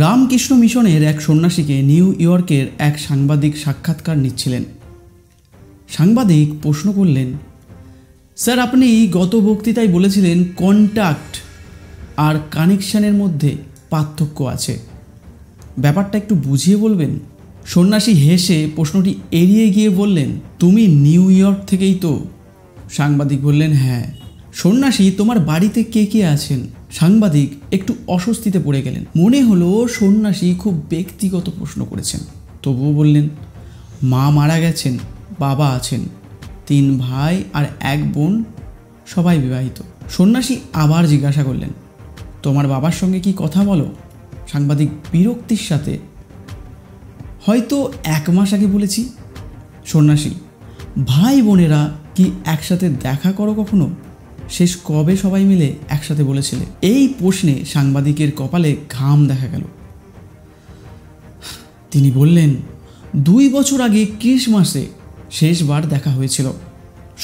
রামকৃষ্ণ মিশনের এক সন্ন্যাসীকে নিউ ইয়র্কের এক সাংবাদিক সাক্ষাৎকার নিচ্ছিলেন। সাংবাদিক প্রশ্ন করলেন, স্যার, আপনি গত বক্তৃতায় বলেছিলেন কন্ট্যাক্ট আর কানেকশানের মধ্যে পার্থক্য আছে, ব্যাপারটা একটু বুঝিয়ে বলবেন? সন্ন্যাসী হেসে প্রশ্নটি এড়িয়ে গিয়ে বললেন, তুমি নিউ ইয়র্ক থেকেই তো? সাংবাদিক বললেন, হ্যাঁ। সন্ন্যাসী, তোমার বাড়িতে কে কে আছেন? সাংবাদিক একটু অস্বস্তিতে পড়ে গেলেন। মনে হলো সন্ন্যাসী খুব ব্যক্তিগত প্রশ্ন করেছেন। তবুও বললেন, মা মারা গেছেন, বাবা আছেন, 3 ভাই আর 1 বোন, সবাই বিবাহিত। সন্ন্যাসী আবার জিজ্ঞাসা করলেন, তোমার বাবার সঙ্গে কি কথা বলো? সাংবাদিক বিরক্তির সাথে, হয়তো 1 মাস আগে বলেছি। সন্ন্যাসী, ভাই বোনেরা কি একসাথে দেখা করো কখনো? শেষ কবে সবাই মিলে একসাথে বলেছিলে? এই প্রশ্নে সাংবাদিকের কপালে ঘাম দেখা গেল। তিনি বললেন, 2 বছর আগে ক্রিসমাসে শেষবার দেখা হয়েছিল।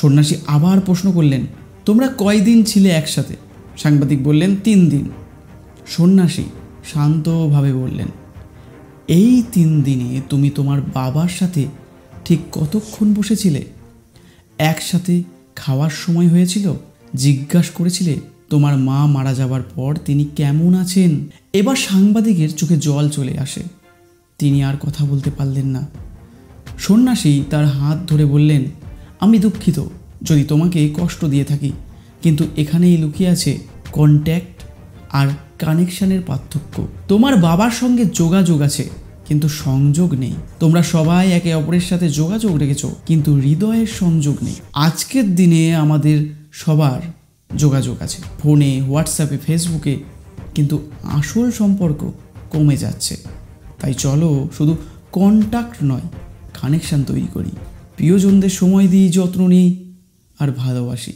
সন্ন্যাসী আবার প্রশ্ন করলেন, তোমরা কয়দিন ছিলে একসাথে? সাংবাদিক বললেন, 3 দিন। সন্ন্যাসী শান্তভাবে বললেন, এই 3 দিনে তুমি তোমার বাবার সাথে ঠিক কতক্ষণ বসেছিলে? একসাথে খাওয়ার সময় হয়েছিল? জিজ্ঞাসা করেছিলে তোমার মা মারা যাবার পর তিনি কেমন আছেন? এবার সাংবাদিকের চোখে জল চলে আসে। তিনি আর কথা বলতে পারলেন না। সন্ন্যাসী তার হাত ধরে বললেন, আমি দুঃখিত যদি তোমাকে কষ্ট দিয়ে থাকি, কিন্তু এখানেই লুকিয়ে আছে কন্ট্যাক্ট আর কানেকশানের পার্থক্য। তোমার বাবার সঙ্গে যোগাযোগ আছে, কিন্তু সংযোগ নেই। তোমরা সবাই একে অপরের সাথে যোগাযোগ রেখেছ, কিন্তু হৃদয়ের সংযোগ নেই। আজকের দিনে আমাদের সবার যোগাযোগ আছে ফোনে, হোয়াটসঅ্যাপে, ফেসবুকে, কিন্তু আসল সম্পর্ক কমে যাচ্ছে। তাই চলো শুধু কন্ট্যাক্ট নয়, কানেকশান তৈরি করি। প্রিয়জনদের সময় দিই, যত্ন নিই আর ভালোবাসি।